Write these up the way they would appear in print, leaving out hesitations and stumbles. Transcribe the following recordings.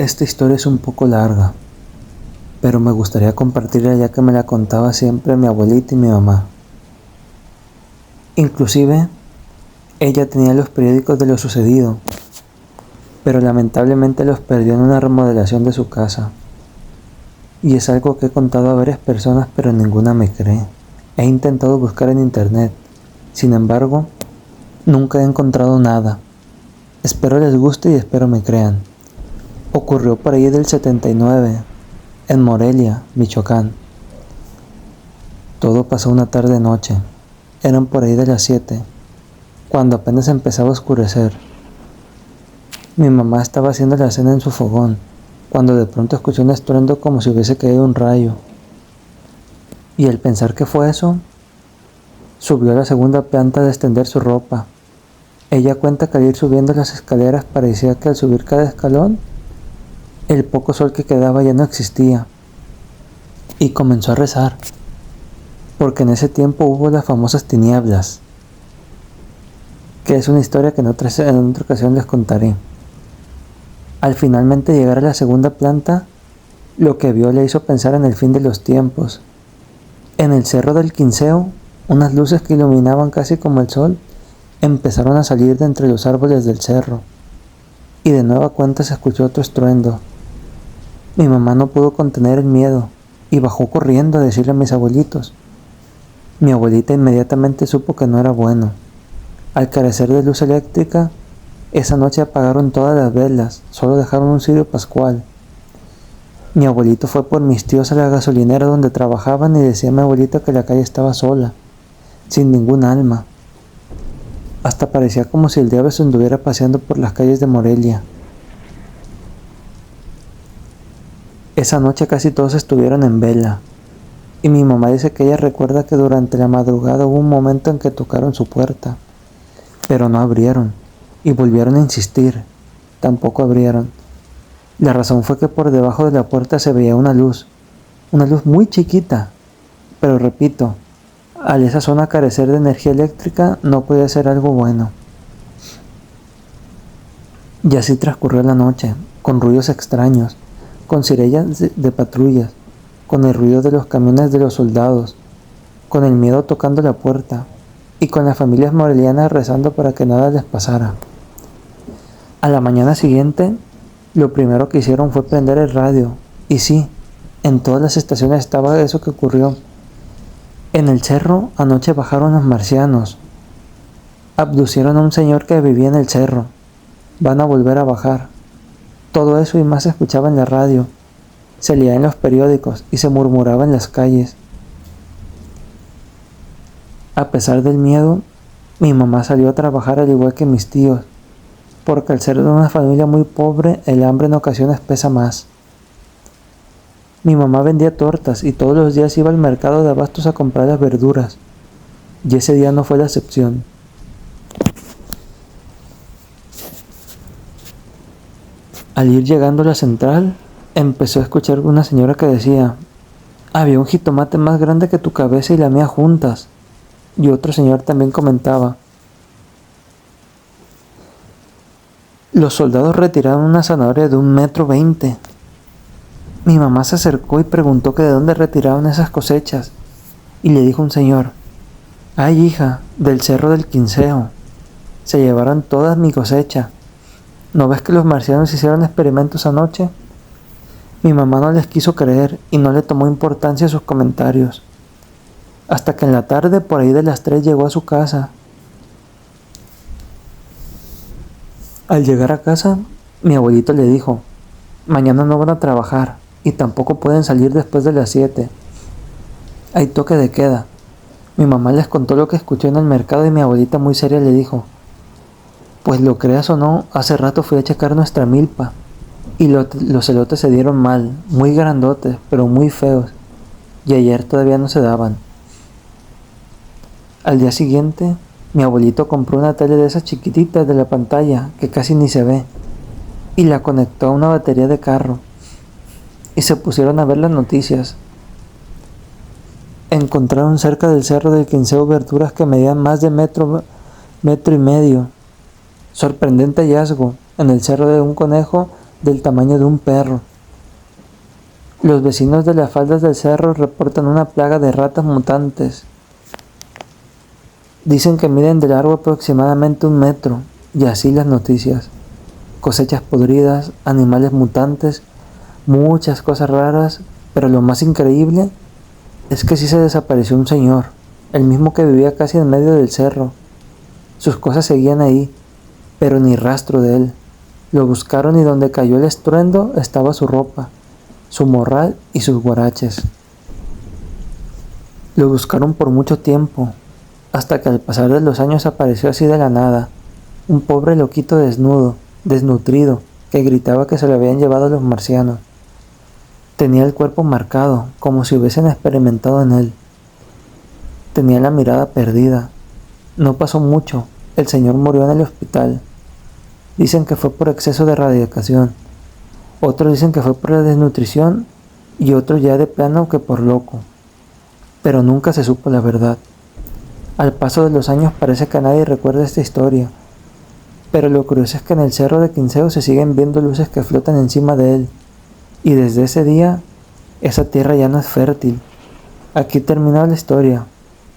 Esta historia es un poco larga, pero me gustaría compartirla ya que me la contaba siempre mi abuelita y mi mamá. Inclusive, ella tenía los periódicos de lo sucedido, pero lamentablemente los perdió en una remodelación de su casa. Y es algo que he contado a varias personas, pero ninguna me cree. He intentado buscar en internet, sin embargo, nunca he encontrado nada. Espero les guste y espero me crean. Ocurrió por ahí del 79, en Morelia, Michoacán. Todo pasó una tarde-noche. Eran por ahí de las 7, cuando apenas empezaba a oscurecer. Mi mamá estaba haciendo la cena en su fogón, cuando de pronto escuchó un estruendo como si hubiese caído un rayo. Y al pensar que fue eso, subió a la segunda planta a extender su ropa. Ella cuenta que al ir subiendo las escaleras parecía que al subir cada escalón, el poco sol que quedaba ya no existía. Y comenzó a rezar, porque en ese tiempo hubo las famosas tinieblas, que es una historia que en otra ocasión les contaré. Al finalmente llegar a la segunda planta, lo que vio le hizo pensar en el fin de los tiempos. En el cerro del Quinceo, unas luces que iluminaban casi como el sol empezaron a salir de entre los árboles del cerro, y de nueva cuenta se escuchó otro estruendo. Mi mamá no pudo contener el miedo y bajó corriendo a decirle a mis abuelitos. Mi abuelita inmediatamente supo que no era bueno. Al carecer de luz eléctrica, esa noche apagaron todas las velas, solo dejaron un cirio pascual. Mi abuelito fue por mis tíos a la gasolinera donde trabajaban y decía a mi abuelita que la calle estaba sola, sin ningún alma. Hasta parecía como si el diablo se anduviera paseando por las calles de Morelia. Esa noche casi todos estuvieron en vela, y mi mamá dice que ella recuerda que durante la madrugada hubo un momento en que tocaron su puerta, pero no abrieron, y volvieron a insistir, tampoco abrieron. La razón fue que por debajo de la puerta se veía una luz muy chiquita, pero repito, al esa zona carecer de energía eléctrica no podía ser algo bueno. Y así transcurrió la noche, con ruidos extraños, con sirenas de patrullas, con el ruido de los camiones de los soldados, con el miedo tocando la puerta, y con las familias morelianas rezando para que nada les pasara. A la mañana siguiente, lo primero que hicieron fue prender el radio, y sí, en todas las estaciones estaba eso que ocurrió. En el cerro anoche bajaron los marcianos, abducieron a un señor que vivía en el cerro, van a volver a bajar. Todo eso y más se escuchaba en la radio, se leía en los periódicos y se murmuraba en las calles. A pesar del miedo, mi mamá salió a trabajar al igual que mis tíos, porque al ser de una familia muy pobre, el hambre en ocasiones pesa más. Mi mamá vendía tortas y todos los días iba al mercado de abastos a comprar las verduras, y ese día no fue la excepción. Al ir llegando a la central, empezó a escuchar una señora que decía: había un jitomate más grande que tu cabeza y la mía juntas. Y otro señor también comentaba: los soldados retiraron una zanahoria de 1,20 m. Mi mamá se acercó y preguntó que de dónde retiraron esas cosechas, y le dijo un señor: ay, hija, del cerro del Quinceo. Se llevaron toda mi cosecha. ¿No ves que los marcianos hicieron experimentos anoche? Mi mamá no les quiso creer y no le tomó importancia a sus comentarios. Hasta que en la tarde, por ahí de las 3, llegó a su casa. Al llegar a casa, mi abuelito le dijo: mañana no van a trabajar y tampoco pueden salir después de las 7. Hay toque de queda. Mi mamá les contó lo que escuchó en el mercado y mi abuelita muy seria le dijo: pues lo creas o no, hace rato fui a checar nuestra milpa y los elotes se dieron mal, muy grandotes, pero muy feos, y ayer todavía no se daban. Al día siguiente, mi abuelito compró una tele de esas chiquititas de la pantalla, que casi ni se ve, y la conectó a una batería de carro, y se pusieron a ver las noticias. Encontraron cerca del cerro del Quinceo verduras que medían más de metro y medio. Sorprendente hallazgo: en el cerro de un conejo del tamaño de un perro. Los vecinos de las faldas del cerro reportan una plaga de ratas mutantes. Dicen que miden de largo aproximadamente 1 metro, y así las noticias. Cosechas podridas, animales mutantes, muchas cosas raras, pero lo más increíble es que sí se desapareció un señor, el mismo que vivía casi en medio del cerro. Sus cosas seguían ahí, pero ni rastro de él. Lo buscaron y donde cayó el estruendo estaba su ropa, su morral y sus guaraches. Lo buscaron por mucho tiempo, hasta que al pasar de los años apareció así de la nada, un pobre loquito desnudo, desnutrido, que gritaba que se lo habían llevado los marcianos. Tenía el cuerpo marcado, como si hubiesen experimentado en él. Tenía la mirada perdida. No pasó mucho, el señor murió en el hospital. Dicen que fue por exceso de radiación. Otros dicen que fue por la desnutrición y otros ya de plano que por loco. Pero nunca se supo la verdad. Al paso de los años parece que nadie recuerda esta historia. Pero lo curioso es que en el cerro de Quinceo se siguen viendo luces que flotan encima de él. Y desde ese día, esa tierra ya no es fértil. Aquí termina la historia.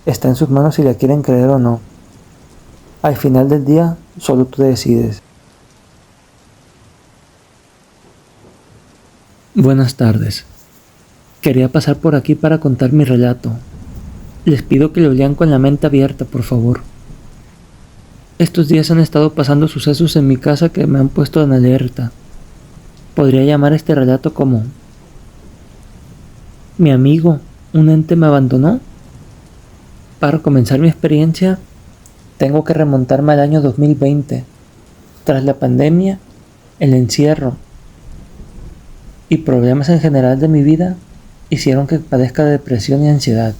Está en sus manos si la quieren creer o no. Al final del día, solo tú decides. Buenas tardes. Quería pasar por aquí para contar mi relato. Les pido que lo lean con la mente abierta, por favor. Estos días han estado pasando sucesos en mi casa que me han puesto en alerta. Podría llamar este relato como: mi amigo, un ente me abandonó. Para comenzar mi experiencia, tengo que remontarme al año 2020. Tras la pandemia, el encierro y problemas en general de mi vida hicieron que padezca de depresión y ansiedad.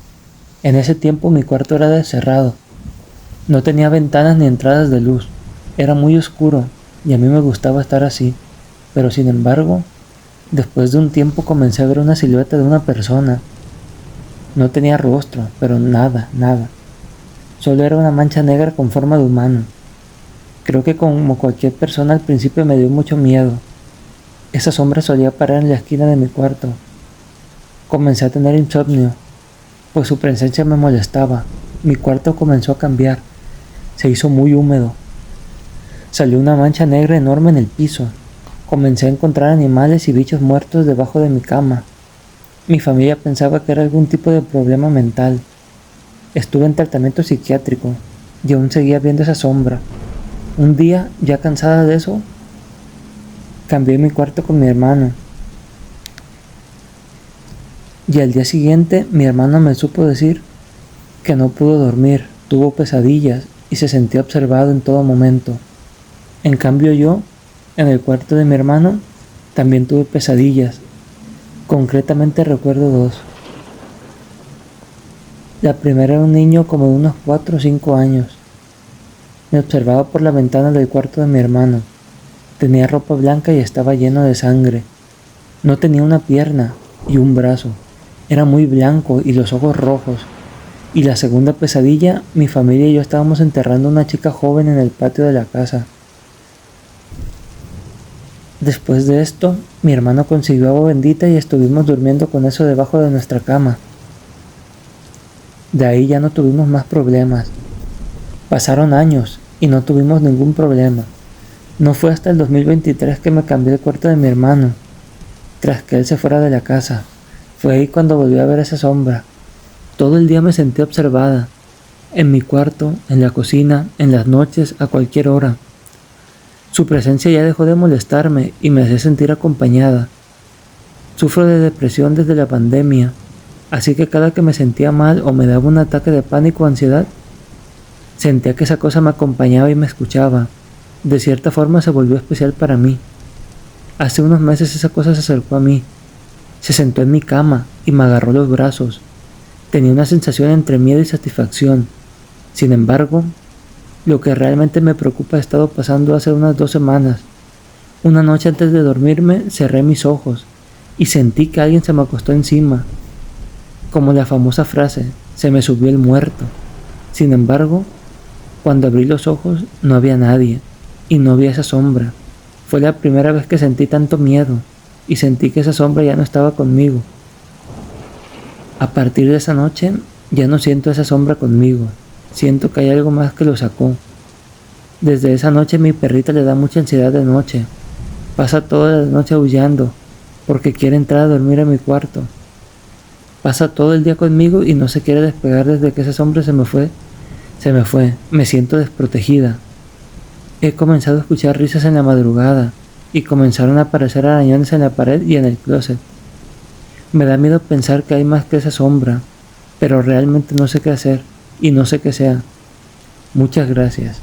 En ese tiempo mi cuarto era cerrado. No tenía ventanas ni entradas de luz. Era muy oscuro y a mí me gustaba estar así. Pero sin embargo, después de un tiempo comencé a ver una silueta de una persona. No tenía rostro, pero nada. Solo era una mancha negra con forma de humano. Creo que como cualquier persona al principio me dio mucho miedo. Esa sombra solía parar en la esquina de mi cuarto. Comencé a tener insomnio, pues su presencia me molestaba. Mi cuarto comenzó a cambiar. Se hizo muy húmedo. Salió una mancha negra enorme en el piso. Comencé a encontrar animales y bichos muertos debajo de mi cama. Mi familia pensaba que era algún tipo de problema mental. Estuve en tratamiento psiquiátrico y aún seguía viendo esa sombra. Un día, ya cansada de eso, cambié mi cuarto con mi hermano. Y al día siguiente mi hermano me supo decir que no pudo dormir, tuvo pesadillas y se sentía observado en todo momento. En cambio yo, en el cuarto de mi hermano, también tuve pesadillas. Concretamente recuerdo 2. La primera era un niño como de unos 4 o 5 años. Me observaba por la ventana del cuarto de mi hermano. Tenía ropa blanca y estaba lleno de sangre. No tenía una pierna y un brazo. Era muy blanco y los ojos rojos. Y la segunda pesadilla, mi familia y yo estábamos enterrando a una chica joven en el patio de la casa. Después de esto, mi hermano consiguió agua bendita y estuvimos durmiendo con eso debajo de nuestra cama. De ahí ya no tuvimos más problemas. Pasaron años y no tuvimos ningún problema. No fue hasta el 2023 que me cambié el cuarto de mi hermano, tras que él se fuera de la casa. Fue ahí cuando volví a ver esa sombra. Todo el día me sentí observada, en mi cuarto, en la cocina, en las noches, a cualquier hora. Su presencia ya dejó de molestarme y me hacía sentir acompañada. Sufro de depresión desde la pandemia, así que cada que me sentía mal o me daba un ataque de pánico o ansiedad, sentía que esa cosa me acompañaba y me escuchaba. De cierta forma se volvió especial para mí. Hace unos meses esa cosa se acercó a mí, se sentó en mi cama y me agarró los brazos. Tenía una sensación entre miedo y satisfacción. Sin embargo, lo que realmente me preocupa ha estado pasando hace unas 2 semanas. Una noche antes de dormirme cerré mis ojos y sentí que alguien se me acostó encima. Como la famosa frase, se me subió el muerto. Sin embargo, cuando abrí los ojos no había nadie y no había esa sombra. Fue la primera vez que sentí tanto miedo y sentí que esa sombra ya no estaba conmigo. A partir de esa noche ya no siento esa sombra conmigo, siento que hay algo más que lo sacó. Desde esa noche mi perrita le da mucha ansiedad de noche, pasa toda la noche aullando porque quiere entrar a dormir a mi cuarto. Pasa todo el día conmigo y no se quiere despegar desde que esa sombra se me fue, me siento desprotegida. He comenzado a escuchar risas en la madrugada y comenzaron a aparecer arañones en la pared y en el closet. Me da miedo pensar que hay más que esa sombra, pero realmente no sé qué hacer y no sé qué sea. Muchas gracias.